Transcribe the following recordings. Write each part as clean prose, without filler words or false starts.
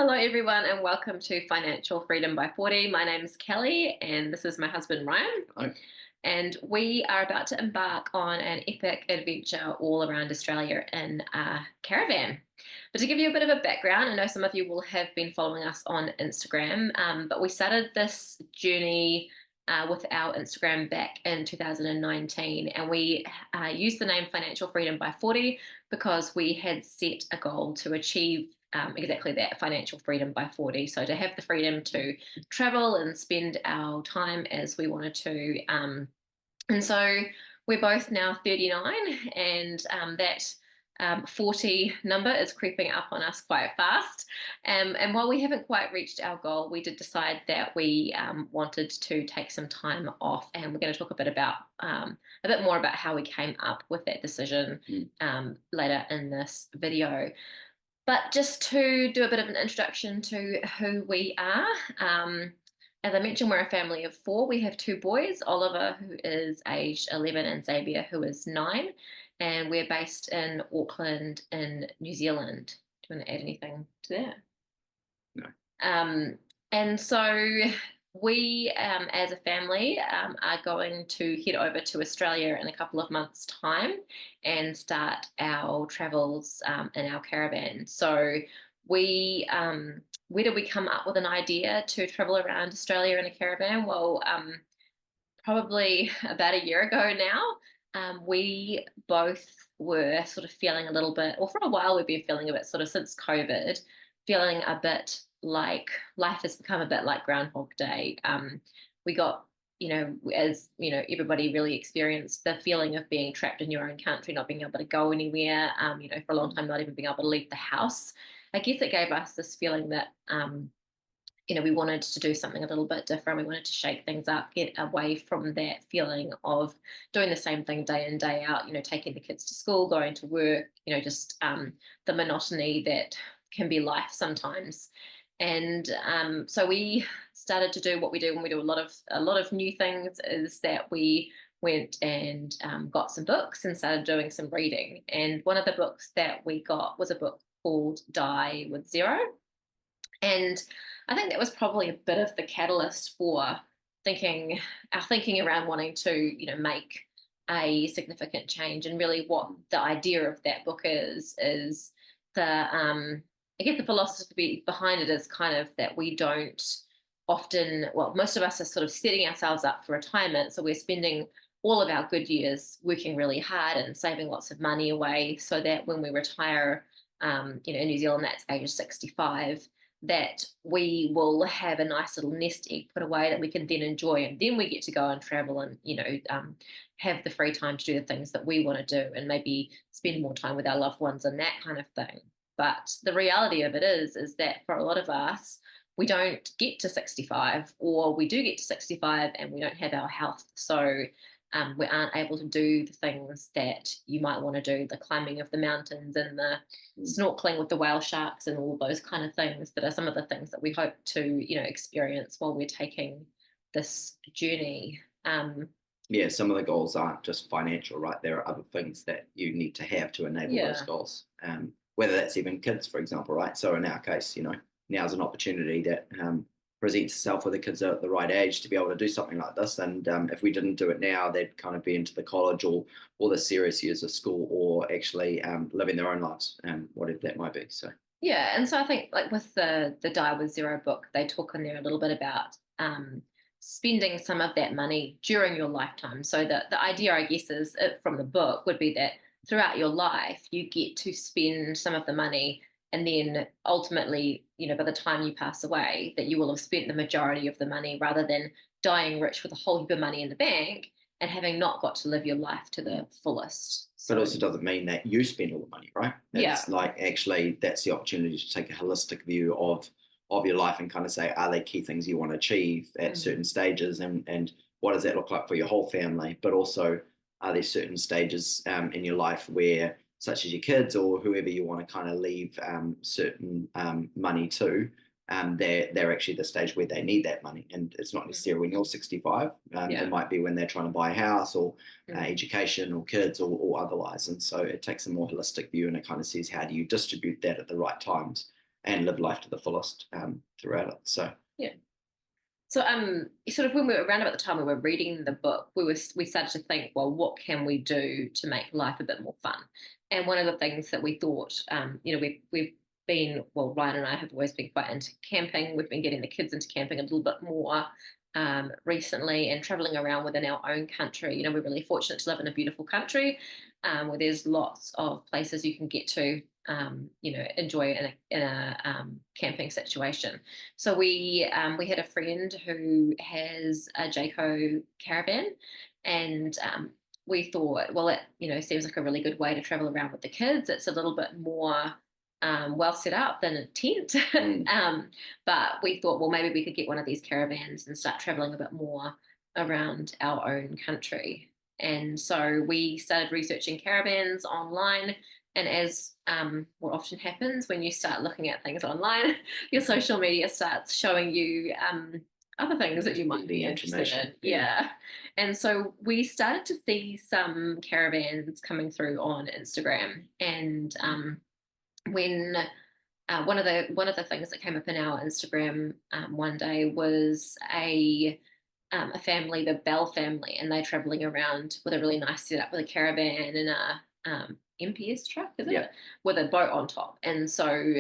Hello, everyone, and welcome to Financial Freedom by 40. My name's Kelly, and this is my husband, Ryan. Hello. And we are about to embark on an epic adventure all around Australia in a caravan. But to give you a bit of a background, I know some of you will have been following us on Instagram, but we started this journey with our Instagram back in 2019, and we used the name Financial Freedom by 40 because we had set a goal to achieve exactly that, financial freedom by 40. So to have the freedom to travel and spend our time as we wanted to. And so we're both now 39, and that 40 number is creeping up on us quite fast. And while we haven't quite reached our goal, we did decide that we wanted to take some time off, and we're going to talk a bit more about how we came up with that decision later in this video. But just to do a bit of an introduction to who we are, as I mentioned, we're a family of four. We have two boys, Oliver, who is aged 11, and Xavier, who is 9. And we're based in Auckland in New Zealand. Do you want to add anything to that? No. And so we, as a family, are going to head over to Australia in a couple of months' time and start our travels in our caravan. So we, where did we come up with an idea to travel around Australia in a caravan? Well, probably about a year ago now. We both were sort of feeling a little bit, or for a while we've been feeling a bit, sort of since COVID, feeling a bit like life has become a bit like Groundhog Day. We got, as everybody really experienced the feeling of being trapped in your own country, not being able to go anywhere, for a long time, not even being able to leave the house. I guess it gave us this feeling that, we wanted to do something a little bit different. We wanted to shake things up, get away from that feeling of doing the same thing day in, day out, taking the kids to school, going to work, just the monotony that can be life sometimes. And so we started to do what we do when we do a lot of new things, is that we went and got some books and started doing some reading. And one of the books that we got was a book called Die with Zero. And I think that was probably a bit of the catalyst for our thinking around wanting to, make a significant change. And really what the idea of that book is I guess the philosophy behind it is kind of that we don't often, well, most of us are sort of setting ourselves up for retirement. So we're spending all of our good years working really hard and saving lots of money away so that when we retire, in New Zealand, that's age 65, that we will have a nice little nest egg put away that we can then enjoy. And then we get to go and travel and, have the free time to do the things that we want to do and maybe spend more time with our loved ones and that kind of thing. But the reality of it is that for a lot of us, we don't get to 65, or we do get to 65 and we don't have our health. So we aren't able to do the things that you might want to do, the climbing of the mountains and the snorkeling with the whale sharks and all those kind of things that are some of the things that we hope to, experience while we're taking this journey. Yeah, some of the goals aren't just financial, right? There are other things that you need to have to enable those goals. Whether that's even kids, for example, right? So in our case, now's an opportunity that presents itself with the kids at the right age to be able to do something like this. And if we didn't do it now, they'd kind of be into the college or the serious years of school, or actually living their own lives, whatever that might be. So yeah, and so I think like with the Die with Zero book, they talk in there a little bit about spending some of that money during your lifetime. So the idea, I guess, is from the book would be that throughout your life, you get to spend some of the money, and then ultimately, by the time you pass away, that you will have spent the majority of the money, rather than dying rich with a whole heap of money in the bank and having not got to live your life to the fullest. But also doesn't mean that you spend all the money, right? It's like actually that's the opportunity to take a holistic view of your life and kind of say, are there key things you want to achieve at certain stages, and what does that look like for your whole family? But also, are there certain stages in your life where, such as your kids or whoever you want to kind of leave certain money to, they're actually the stage where they need that money. And it's not necessarily when you're 65. It might be when they're trying to buy a house or education or kids or otherwise. And so it takes a more holistic view, and it kind of says, how do you distribute that at the right times? and live life to the fullest throughout it. So Yeah. So sort of when we were around about the time we were reading the book, we started to think, well, what can we do to make life a bit more fun? And one of the things that we thought, we've been, well, Ryan and I have always been quite into camping. We've been getting the kids into camping a little bit more recently, and traveling around within our own country. We're really fortunate to live in a beautiful country where there's lots of places you can get to, enjoy in a camping situation. So we had a friend who has a Jayco caravan, and we thought, well, it seems like a really good way to travel around with the kids. It's a little bit more well set up than a tent. But we thought, well, maybe we could get one of these caravans and start traveling a bit more around our own country. And so we started researching caravans online. And as what often happens when you start looking at things online, your social media starts showing you other things that you might be interested in. Yeah. And so we started to see some caravans coming through on Instagram. And when one of the things that came up in our Instagram one day was a family, the Bell family, and they're traveling around with a really nice setup with a caravan and a MPS truck, is it? With a boat on top. And so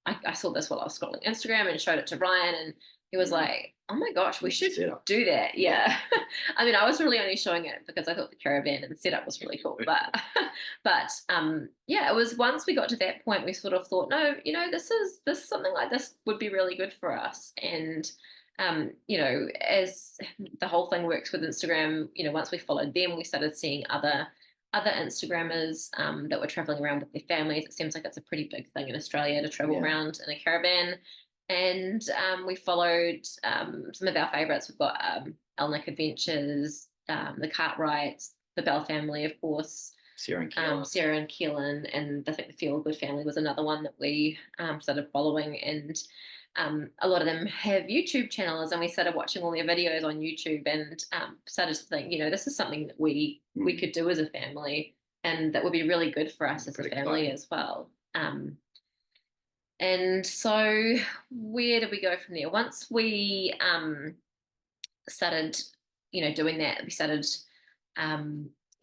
I saw this while I was scrolling Instagram and showed it to Ryan, and he was like, oh my gosh, we should do that. Yeah. I mean, I was really only showing it because I thought the caravan and the setup was really cool. But it was once we got to that point, we sort of thought, no, this is something like this would be really good for us. And as the whole thing works with Instagram, once we followed them, we started seeing other Instagrammers that were traveling around with their families. It seems like it's a pretty big thing in Australia to travel around in a caravan. And we followed some of our favourites. We've got Elnick Adventures, the Cartwrights, the Bell family, of course, Sarah and Keelan, and I think the Feel Good family was another one that we started following. And a lot of them have YouTube channels, and we started watching all their videos on YouTube and started to think, this is something that we could do as a family, and that would be really good for us as a family as well. And so where did we go from there? Once we started, doing that, we started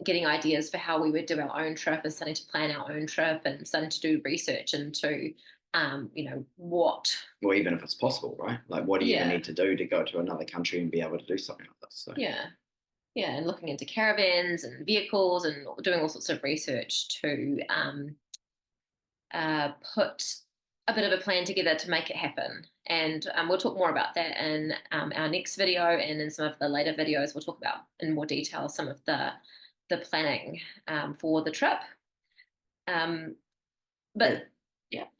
getting ideas for how we would do our own trip, and starting to plan our own trip, and starting to do research into what, or even if it's possible, right? Like, what do you even need to do to go to another country and be able to do something like this? So. And looking into caravans and vehicles and doing all sorts of research to put a bit of a plan together to make it happen. And we'll talk more about that in our next video, and in some of the later videos we'll talk about in more detail some of the planning for the trip. So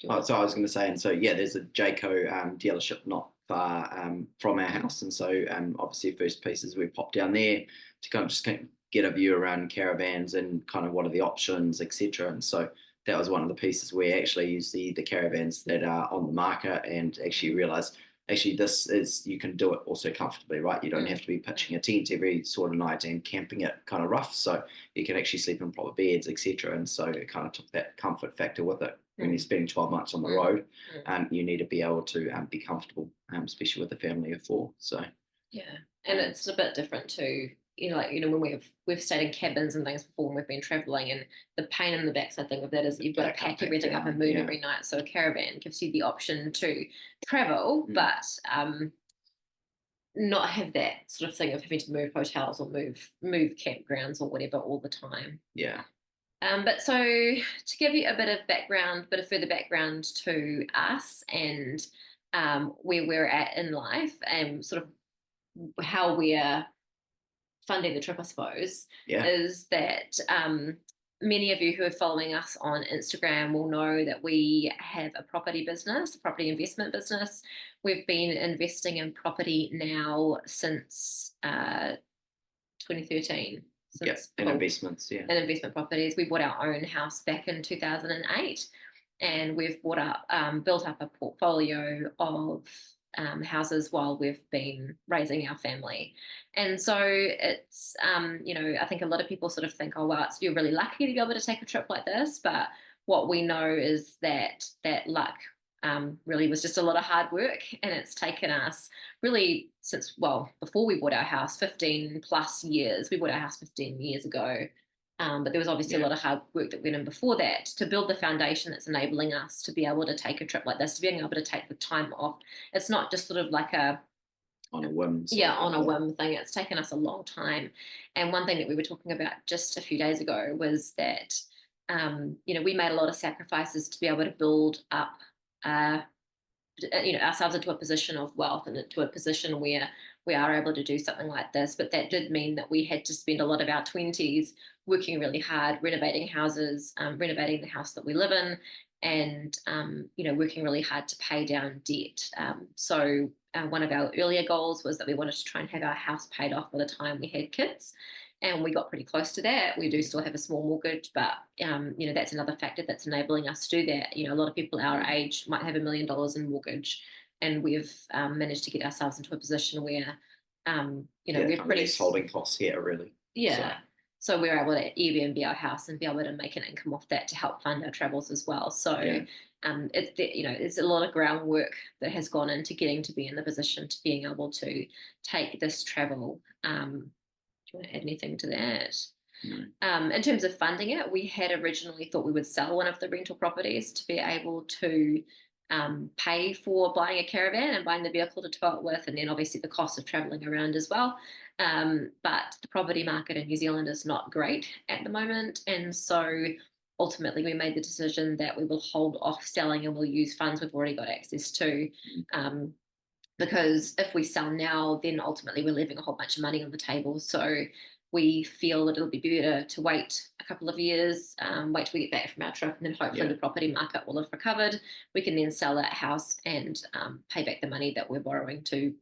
I was going to say, and so there's a Jayco dealership not far from our house, and so obviously first piece is we pop down there to kind of get a view around caravans and kind of what are the options, etc. And so that was one of the pieces where actually you see the caravans that are on the market, and actually realize this is, you can do it also comfortably, right? You don't have to be pitching a tent every sort of night and camping it kind of rough, so you can actually sleep in proper beds, etc. And so it kind of took that comfort factor with it. When you're spending 12 months on the road, you need to be able to be comfortable, especially with a family of 4. So and it's a bit different too. When we've stayed in cabins and things before, when we've been traveling, and the pain in the backside thing of that is you've got to pack everything up and move every night. So a caravan gives you the option to travel, but not have that sort of thing of having to move hotels or move campgrounds or whatever all the time. But so to give you a bit of further background to us and where we're at in life, and sort of how we're funding the trip, I suppose, is that many of you who are following us on Instagram will know that we have a property business, a property investment business. We've been investing in property now since 2013. And investments, and investment properties. We bought our own house back in 2008, and we've built up a portfolio of houses while we've been raising our family. And so it's, I think a lot of people sort of think, oh, well, you're really lucky to be able to take a trip like this. But what we know is that luck really was just a lot of hard work, and it's taken us really since, well, before we bought our house, 15 plus years. We bought our house 15 years ago. But there was obviously a Yeah. lot of hard work that went in before that to build the foundation that's enabling us to be able to take a trip like this, to being able to take the time off. It's not just sort of like a, On a whim, sort yeah, of on thing. a Yeah. whim thing. It's taken us a long time. And one thing that we were talking about just a few days ago was that, we made a lot of sacrifices to be able to build up, uh, ourselves into a position of wealth and into a position where we are able to do something like this. But that did mean that we had to spend a lot of our 20s working really hard, renovating houses, renovating the house that we live in, and working really hard to pay down debt. So one of our earlier goals was that we wanted to try and have our house paid off by the time we had kids. And we got pretty close to that. We do still have a small mortgage, but that's another factor that's enabling us to do that. A lot of people our age might have $1 million in mortgage, and we've managed to get ourselves into a position where, we're pretty holding costs here, really. Yeah. So we're able to Airbnb our house and be able to make an income off that to help fund our travels as well. So it's a lot of groundwork that has gone into getting to be in the position to being able to take this travel. Do you want to add anything to that? No. In terms of funding it, we had originally thought we would sell one of the rental properties to be able to pay for buying a caravan and buying the vehicle to tow it with, and then obviously the cost of traveling around as well. But the property market in New Zealand is not great at the moment, and so ultimately we made the decision that we will hold off selling and we'll use funds we've already got access to. Because if we sell now, then ultimately we're leaving a whole bunch of money on the table. So we feel that it'll be better to wait a couple of years, wait till we get back from our trip, and then hopefully the property market will have recovered. We can then sell that house and pay back the money that we're borrowing to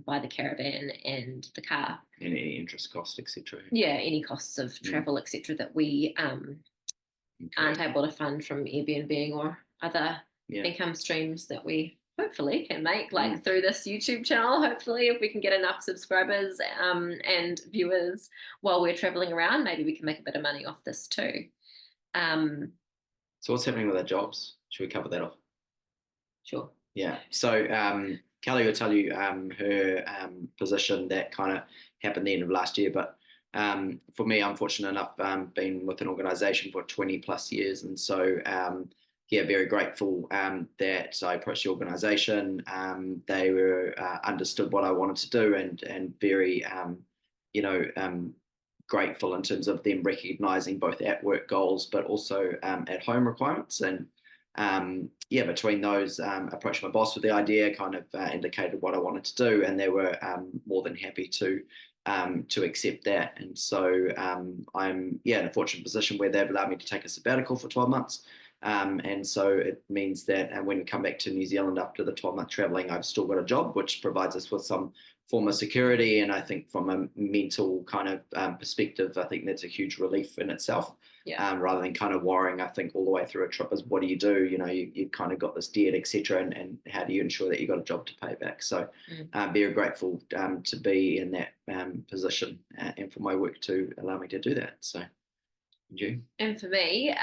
buy the caravan and the car. And any interest cost, etc. Yeah, any costs of travel, etc. that we aren't able to fund from Airbnb or other income streams that we hopefully can make, like through this YouTube channel. Hopefully, if we can get enough subscribers and viewers while we're traveling around, maybe we can make a bit of money off this too. So what's happening with our jobs? Should we cover that off? Sure. Yeah. So Kelly will tell you her position that kind of happened the end of last year. But for me, I'm fortunate enough been with an organisation for 20 plus years, and so very grateful that I approached the organisation. They were understood what I wanted to do, and very grateful in terms of them recognising both at work goals but also at home requirements. And between those, approached my boss with the idea, kind of indicated what I wanted to do, and they were more than happy to accept that. And so I'm in a fortunate position where they've allowed me to take a sabbatical for 12 months. And so it means that when we come back to New Zealand after the 12-month traveling, I've still got a job, which provides us with some form of security. And I think from a mental kind of perspective, I think that's a huge relief in itself. Yeah. Rather than kind of worrying, I think all the way through a trip is what do you do? You've kind of got this debt, etc., and how do you ensure that you've got a job to pay back? So very grateful to be in that position and for my work to allow me to do that. So. You? And for me,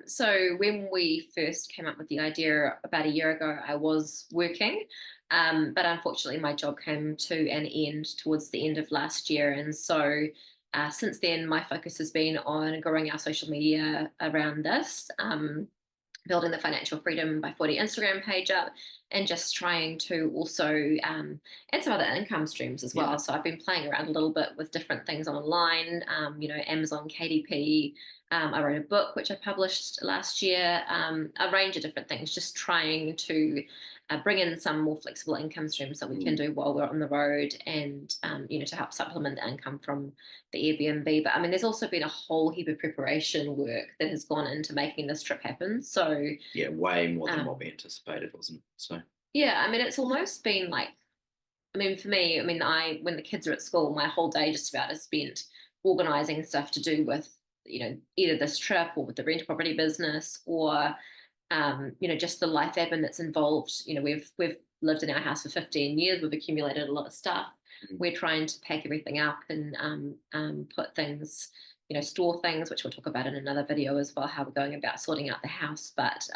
so when we first came up with the idea about a year ago, I was working, but unfortunately my job came to an end towards the end of last year. And so since then, my focus has been on growing our social media around this, building the Financial Freedom by 40 Instagram page up, and just trying to also add some other income streams as well. So I've been playing around a little bit with different things online, Amazon KDP. I wrote a book which I published last year, a range of different things, just trying to bring in some more flexible income streams that we can do while we're on the road, and to help supplement the income from the Airbnb. But I mean, there's also been a whole heap of preparation work that has gone into making this trip happen. So way more than what we anticipated, wasn't it? So I mean, it's almost been like, I mean, for me, I mean, when the kids are at school, my whole day just about is spent organising stuff to do with either this trip or with the rental property business, or just the life admin that's involved. We've lived in our house for 15 years. We've accumulated a lot of stuff. We're trying to pack everything up and put things, store things, which we'll talk about in another video as well, how we're going about sorting out the house. But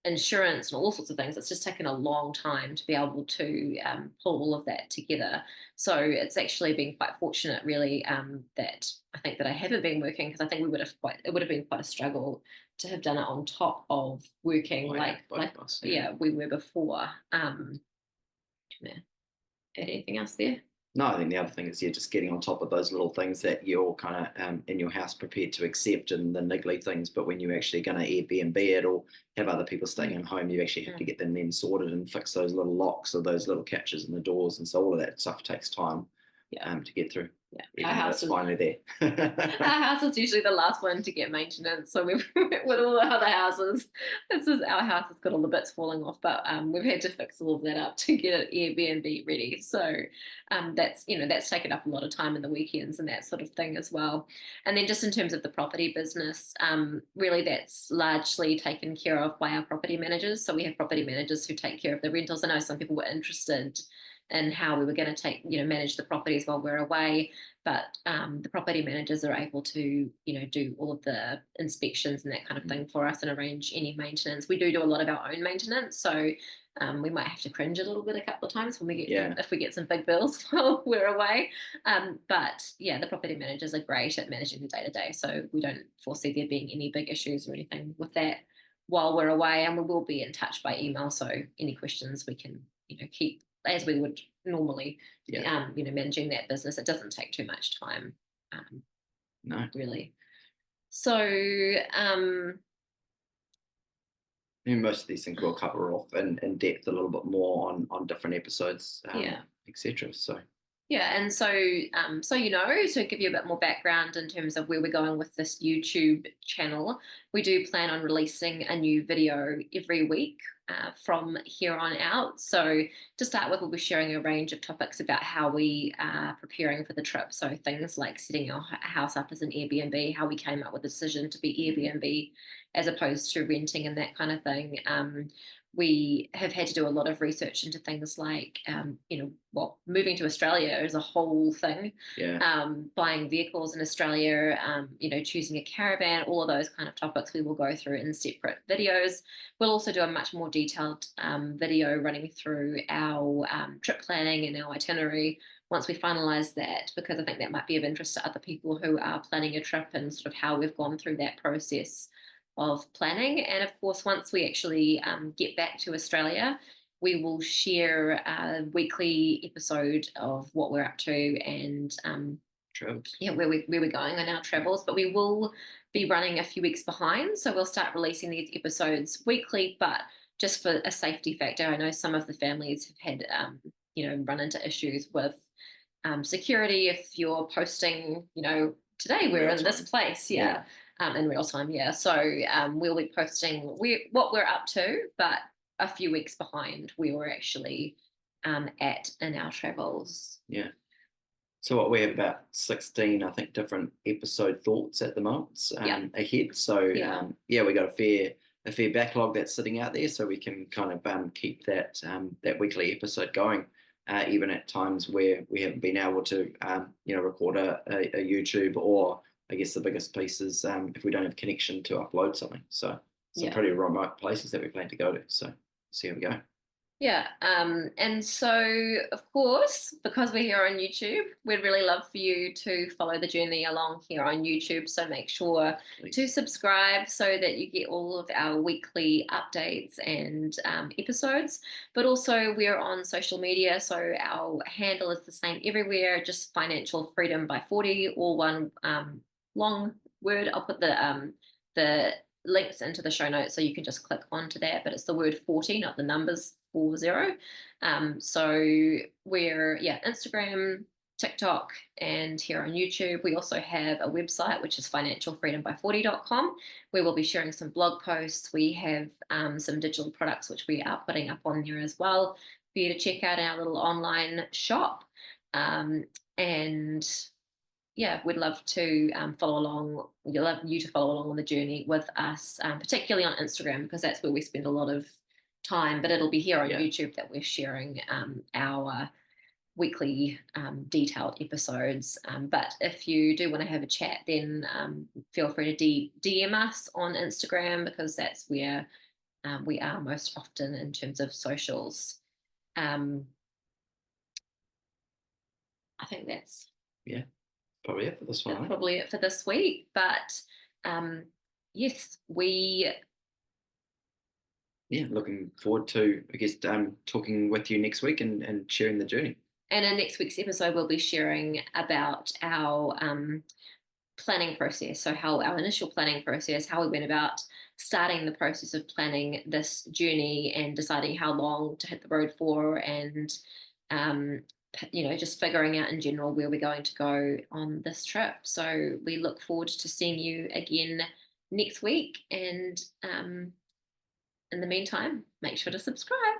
insurance and all sorts of things. It's just taken a long time to be able to pull all of that together. So it's actually been quite fortunate, really, that I think that I haven't been working, because I think it would have been quite a struggle to have done it on top of working we were before. Yeah. Add anything else there? No, I think the other thing is, just getting on top of those little things that you're kind of in your house prepared to accept, and the niggly things. But when you're actually going to Airbnb it or have other people staying at home, you actually have to get them then sorted and fix those little locks or those little catches in the doors. And so all of that stuff takes time to get through. Yeah, our house is finally there. Our house is usually the last one to get maintenance. So we've with all the other houses, our house has got all the bits falling off, but we've had to fix all of that up to get it Airbnb ready. So that's taken up a lot of time in the weekends and that sort of thing as well. And then just in terms of the property business, really that's largely taken care of by our property managers. So we have property managers who take care of the rentals. I know some people were interested in how we were going to manage the properties while we're away. But the property managers are able to, do all of the inspections and that kind of thing for us and arrange any maintenance. We do a lot of our own maintenance, so we might have to cringe a little bit a couple of times when we get if we get some big bills while we're away. But yeah, the property managers are great at managing the day to day, so we don't foresee there being any big issues or anything with that while we're away. And we will be in touch by email, so any questions we can keep as we would normally. Managing that business, it doesn't take too much time. No, really. So most of these things we'll cover off in depth a little bit more on different episodes, etc. So and so to give you a bit more background in terms of where we're going with this YouTube channel, we do plan on releasing a new video every week from here on out. So to start with, we'll be sharing a range of topics about how we are preparing for the trip. So things like setting our house up as an Airbnb, how we came up with the decision to be Airbnb as opposed to renting and that kind of thing. We have had to do a lot of research into things like, moving to Australia is a whole thing. Buying vehicles in Australia, choosing a caravan, all of those kind of topics we will go through in separate videos. We'll also do a much more detailed video running through our trip planning and our itinerary once we finalise that, because I think that might be of interest to other people who are planning a trip and sort of how we've gone through that process of planning. And of course, once we actually get back to Australia, we will share a weekly episode of what we're up to and travels. where we're going on our travels. But we will be running a few weeks behind, so we'll start releasing these episodes weekly, but just for a safety factor. I know some of the families have had run into issues with security if you're posting today we're in this place in real time. So we'll be posting what we're up to, but a few weeks behind we were actually at in our travels. So what, we have about 16, I think, different episode thoughts at the moment ahead. So we got a fair backlog that's sitting out there, so we can kind of keep that weekly episode going, even at times where we haven't been able to record a YouTube, or I guess the biggest piece is if we don't have connection to upload something. So some pretty remote places that we plan to go to. So see how we go. And so, of course, because we're here on YouTube, we'd really love for you to follow the journey along here on YouTube. So make sure to subscribe so that you get all of our weekly updates and episodes. But also we're on social media. So our handle is the same everywhere, just Financial Freedom by 40, or one long word. I'll put the links into the show notes so you can just click onto that, but it's the word 40, not the numbers 40. So we're Instagram, TikTok, and here on YouTube. We also have a website, which is financialfreedomby40.com, where we'll be sharing some blog posts. We have some digital products which we are putting up on there as well for you to check out in our little online shop. We'd love to follow along. We'd love you to follow along on the journey with us, particularly on Instagram, because that's where we spend a lot of time. But it'll be here on YouTube that we're sharing our weekly detailed episodes. But if you do want to have a chat, then feel free to DM us on Instagram, because that's where we are most often in terms of socials. I think Yeah, probably it for this one. that's probably it for this week. But yes, looking forward to, I guess, talking with you next week and sharing the journey. And in next week's episode, we'll be sharing about our planning process. So how our initial planning process, how we went about starting the process of planning this journey and deciding how long to hit the road for, and just figuring out in general where we're going to go on this trip. So we look forward to seeing you again next week. And in the meantime, make sure to subscribe.